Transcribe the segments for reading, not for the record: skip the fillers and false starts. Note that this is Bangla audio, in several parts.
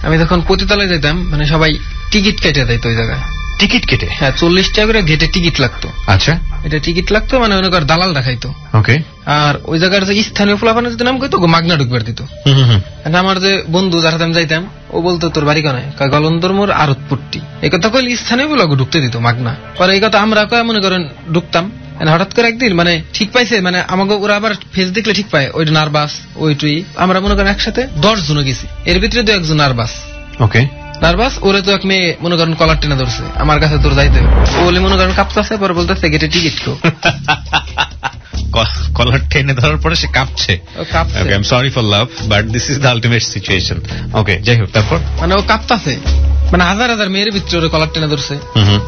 আমি যখন পতিতালয়ে যেতাম মানে সবাই টিকিট কেটে যাইতো ওই জায়গায়। টিকিট কেটে? হ্যাঁ, 40 টাকা করে গেটে টিকিট লাগতো। আচ্ছা, এটা টিকিট লাগতো মানে অনেক দালাল দেখাইতো। ওকে। আর ওই জায়গার যে স্থানীয় ফুলাফানে যদি নাম কইতো মাগনা ঢুকবার দিত। আমার যে বন্ধু যার সাথে আমি যাইতাম ও বলতো তোর বাড়ি কানে, গলন্দর মোর আরতপট্টি, এই কথা কইলে স্থানীয় গুলো ঢুকতে দিত মাগনা। পরে এই কথা আমরা মনে করেন ঢুকতাম। হঠাৎ করে একদিন মানে ঠিক পাইছে, মানে আমাকে ওরা আবার ফেস দেখলে ঠিক পায়, ওই নার্ভাস ওইটুই। আমরা মনে করেন একসাথে 10 জন গেছি, এর ভিতরে 2 একজন নার্ভাস। ওকে, নার্ভাস। ওরে তো এক মেয়ে মনে করেন কলার টেনে ধরছে, আমার কাছে তোর যাইতে বলে মনে করেন কাঁপতেছে। পরে বলতেছে গেটে টিকিট কো। কলার টেনে ধরার পরে সে কাঁপছে। I am sorry for love but this is the ultimate situation. Okay, যাই হোক, তারপর মানে ও কাঁপতাছে, মানে হাজার হাজার মেয়ের ভিতরে কলার টেনে ধরছে।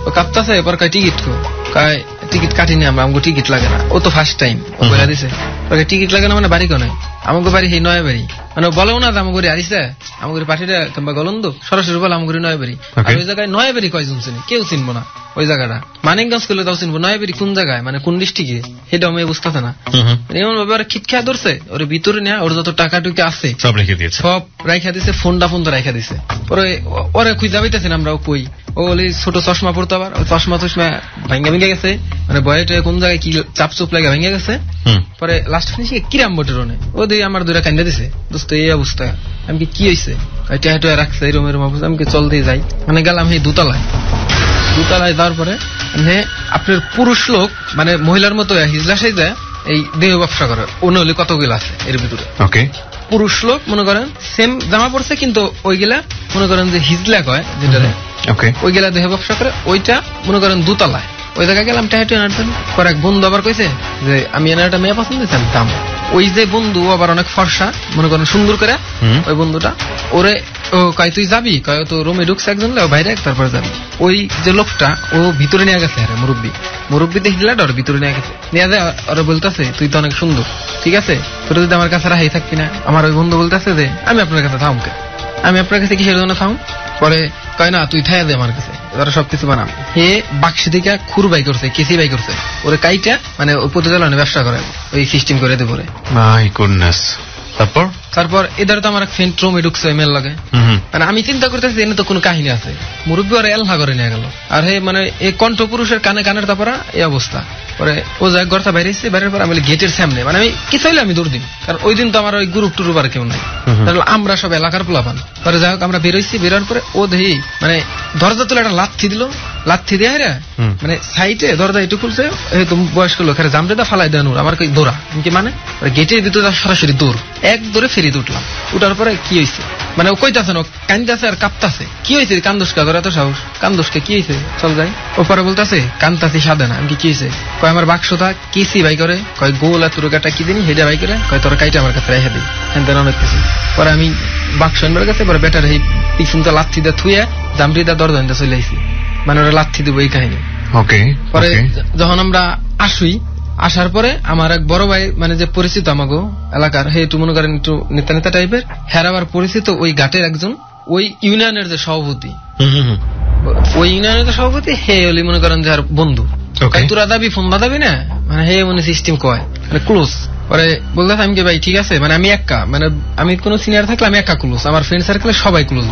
ও কাঁপতাছে। এবার কয় টিকিট কো, কয় টিকিট কাটিনি আমরা, আমাকে টিকিট লাগে না। ও তো ফার্স্ট টাইম ও বলে দিছে টিকিট লাগে না, মানে বাড়ি কোনে? আমাকে বাড়ি সেই নয় বাড়ি। মানে বলেও না যে আমাকে আরিসা আমাকে পাঠিয়ে কিংবা গলন্দ, সরাসরি বলে আমাকে নয় বাড়ি। আর ওই জায়গায় নয় বাড়ি কয়জন চিনি? কেউ চিনবো না ওই জায়গাটা। মানিকগঞ্জ করলে তাও চিনবো, নয় বাড়ি কোন জায়গায়, মানে কোন ডিস্ট্রিক্টে সেটাও মেয়ে বুঝতেছে না। এমন ভাবে ওরা খিটখা ধরছে, ওর ভিতরে নেয়া ওর যত টাকা টুকি আছে সব রেখে দিয়েছে, সব রাইখা দিছে, ফোনটা রাইখা দিছে। পরে ওরে খুঁজা পাইতেছি না আমরা, ও কই? ও বলি ছোট চশমা পড়তো, আবার চশমা ভাঙ্গা ভেঙে গেছে, মানে বয়েটে কোন জায়গায় কি চাপ চুপ লাগে ভেঙে গেছে। পরে লাস্ট ফিনিশে কিরাম বটের অনে ও দিয়ে আমার 2টা কান্দা দিছে, দোস্ত এই অবস্থা। আমি কি হয়েছে? টেহাটো রাখছে এরম এরম অবস্থা। আমি চল দিয়ে যাই, মানে গেলাম এই দোতলায় যাওয়ার পরে আপনার পুরুষ লোক মানে মহিলার মতো হিজলা সাইজা এই দেহ ব্যবসা করে, অন্য হলে কতগুলো আছে এর ভিতরে। ওকে, পুরুষ লোক মনে করেন সেম জামা পড়ছে, কিন্তু ওইগুলা মনে করেন যে হিজলা কয় যেটা, ওইগুলা দেহ ব্যবসা করে। ওইটা মনে করেন দোতলায়। ওই জায়গায় গেলাম টেহাটো আনার জন্য। পরে এক বন্ধু আবার কইছে যে আমি এনার একটা মেয়ে পছন্দ হয়েছে, আমি দাম। ওই যে বন্ধু আবার অনেক ফর্সা, মনে করেন সুন্দর করে ওই বন্ধুটা, ওরে ও কয় তুই যাবি? কয় তো রুমে ঢুকছে একজন, বাইরে তারপরে যাবি। ওই যে লোকটা ও ভিতরে নিয়ে গেছে, হ্যাঁ মুরব্বী দেখলে ওর ভিতরে নিয়ে গেছে, নিয়ে যায়। ওরা বলতেছে তুই তো অনেক সুন্দর, ঠিক আছে তোর যদি আমার কাছে রাহাই থাকবি না। আমার ওই বন্ধু বলতেছে যে আমি আপনার কাছে থামকে, আমি আপনার কাছে কিসের জন্য থাম? পরে কয় না তুই থাইয়া দে আমার কাছে, ওরা সবকিছু বানাম। হে বাক্সি থেকে খুর বাই করছে, কেসি বাই করছে, ওরে কাইটা মানে ওই প্রতিদানে ব্যবসা করে ওই সিস্টেম করে দেবো। My goodness. তারপর এদের তো আমার ফ্রেন্ড রুমে ঢুকছে মেল লাগে, মানে আমি চিন্তা করতেছি এনে তো কোনো কাহিনী আছে। মুরব্বী ওরা এলহা করে নিয়ে গেল, আর হে মানে এই কণ্ঠ পুরুষের কানের তারপরা এই অবস্থা। পরে ও যায় ঘরটা বাইরে এসছে, বাইরের পর আমি গেটের সামনে, মানে আমি কিছু হইলে আমি দৌড় দিই, কারণ ওই দিন তো আমার ওই গ্রুপ টুরুপ আর কেউ নাই, তাহলে আমরা সব এলাকার পোলাপান। পরে যাই হোক আমরা বেরোইছি, বেরোর পরে ও দেখি মানে দরজা তুলে একটা লাথি দিল, লাথি দিয়ে রে মানে সাইডে দরজা একটু খুলছে, বয়স্ক লোক জামরেদা ফালাই দেন আমার কই দৌড়া কি, মানে গেটের ভিতরে সরাসরি দৌড়, এক দৌড়ে ফেরিতে উঠলাম। উঠার পরে কি হয়েছে মানে ও কইতাছে না, কান্দাছে আর কাঁপতাছে। কি হয়েছে? কান্দুসকা করে এত সাহস, কান্দুসকে কি হয়েছে? চল যাই। ও পরে বলতেছে কান্দাছি সাদে না। আমি কি হয়েছে? কয় আমার বাক্সটা কিসি বাই করে, কয় গোল আর তুরকাটা কি দিন হেডে বাই করে, কয় তোর কাইটা আমার কাছে রেখে দিই, হ্যাঁ অনেক কিছু। পরে আমি বাক্স আনবার কাছে পরে বেটার এই পিছনটা লাথি দিয়ে থুয়ে জামরিদা দরজা আনতে চলে আইসি, মানে ওরা লাথি দেবো এই কাহিনী। পরে যখন আমরা আসার পরে আমার এক বড় ভাই মানে যে পরিচিত আমাগো এলাকার, হে একটু মনে করেন একটু নেতা নেতা টাইপের, হ্যাঁ আবার পরিচিত ওই ঘাটের একজন ওই ইউনিয়নের যে সভাপতি, ওই ইউনিয়নের যে সভাপতি হে হলি মনে করেন যে আর বন্ধু। তোরা দাবি ফোন দাবি না, মানে হে মনে সিস্টেম কয় মানে ক্লোজ। পরে বলতে আমি কি ভাই ঠিক আছে, মানে আমি একা, মানে আমি কোন সিনিয়র থাকলে আমি একা ক্লোজ, আমার ফ্রেন্ড সার্কেলে সবাই ক্লোজ।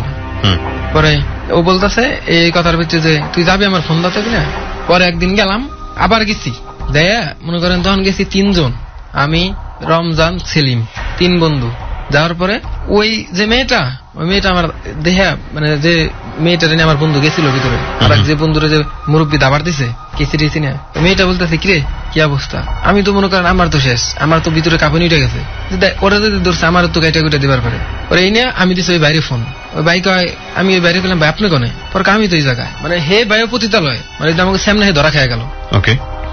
পরে ও বলতেছে এই কথার ভিতরে যে তুই যাবি আমার ফোন দাতে কিনা। পরে একদিন গেলাম, আবার গেছি দেয়া মনে করেন তখন গেছি 3 জন, আমি রমজান সেলিম 3 বন্ধু। যাওয়ার পরে ওই যে মেয়েটা, ওই মেয়েটা আমার দেহা মানে যে মেয়েটা নিয়ে আমার বন্ধু গেছিল ভিতরে, আর যে বন্ধুরা যে মুরব্বী দাবার দিছে কেসি টেসি না, মেয়েটা বলতেছে কিরে কি অবস্থা? আমি তো মনে করেন আমার তো শেষ, আমার তো ভিতরে কাঁপুনি উঠে গেছে, ওরা যদি ধরছে আমার তো গাইটা গুটা দিবার পারে। ওরা এই নিয়ে আমি দিছি ওই বাইরে ফোন, ওই ভাই কয় আমি ওই বাইরে গেলাম ভাই আপনি কনে, পরে আমি তো এই জায়গায় মানে হে বায়ু পতিতালয়, মানে আমাকে সামনে হে ধরা খেয়ে গেল।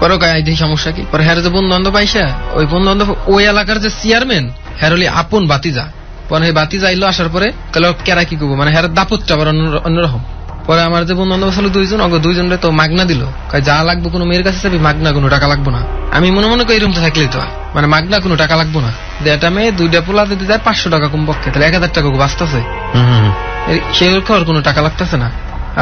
পরে কয় দেখি সমস্যা কি? পরে হ্যাঁ যে বন্ধু বান্ধব পাইসা ওই বন্ধু বান্ধব ওই এলাকার যে চেয়ারম্যান হ্যাঁ হলি আপন বাতিজা। পরে বাতিজা আইলো, আসার পরে কেরা কি করবো মানে হ্যাঁ দাপতটা আবার অন্যরকম। পরে আমার যে বন্ধু বান্ধব ছিল 2 জন, দুইজনে তো মাগনা দিল, যা লাগবে কোনো মেয়ের কাছে যাবি মাগনা, কোনো টাকা লাগবো না। আমি মনে মনে করি এরকম তো থাকলেই তো মানে মাগনা কোনো টাকা লাগবো না, একটা মেয়ে 2টা পোলা দিতে যায় 500 টাকা কমপক্ষে, তাহলে 1000 টাকা বাঁচতেছে, সেরকম কোনো টাকা লাগতেছে না।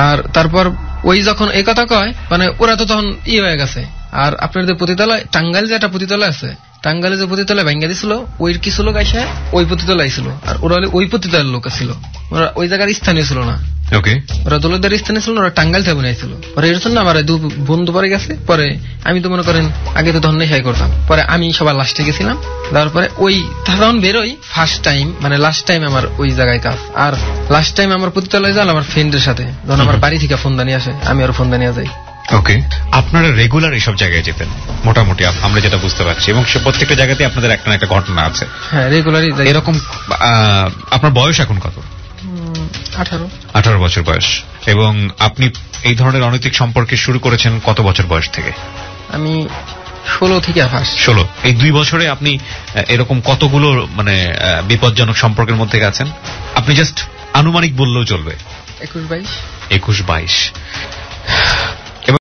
আর তারপর ওই যখন এই কথা কয় মানে ওরা তো তখন হয়ে গেছে। আর আপনার যে পতিতালয় টাঙ্গাইল যে একটা পতিতালয় আছে টাঙ্গালে যে পতিতলায় ভাঙ্গা দিছিল ওই কিছু লোক আইসা ওই পতিতলায় ছিল, আর ওরা ওই পতিতলার লোক ছিল, ওরা ওই জায়গার স্থানীয় ছিল না। ওকে, ওরা দৌলতদার স্থানীয় ছিল না, ওরা টাঙ্গাইল থেকে বানাইছিল। পরে এর জন্য আমার বন্ধু পরে গেছে। পরে আমি তো মনে করেন আগে তো ধন্যই হাই করতাম, পরে আমি সবার লাস্টে গেছিলাম। তারপরে ওই তখন বেরোই ফার্স্ট টাইম, মানে লাস্ট টাইম আমার ওই জায়গায় কাজ। আর লাস্ট টাইম আমার পতিতলায় যান আমার ফ্রেন্ডের সাথে, যখন আমার বাড়ি থেকে ফোন দানিয়ে আসে আমি আর ফোন দানিয়ে যাই। ওকে, আপনারা রেগুলার এইসব জায়গায় যেতেন মোটামুটি, আমরা যেটা বুঝতে পারছি, এবং সে প্রত্যেকটা জায়গাতে আপনাদের একটা না একটা ঘটনা আছে। হ্যাঁ, রেগুলারই। এরকম আপনার বয়স এখন কত? 18 বছর বয়স। এবং আপনি এই ধরনের অনৈতিক সম্পর্কে শুরু করেছেন কত বছর বয়স থেকে? আমি 16 থেকে 16। এই 2 বছরে আপনি এরকম কতগুলো মানে বিপজ্জনক সম্পর্কের মধ্যে গেছেন? আপনি জাস্ট আনুমানিক বললেও চলবে। 21-22।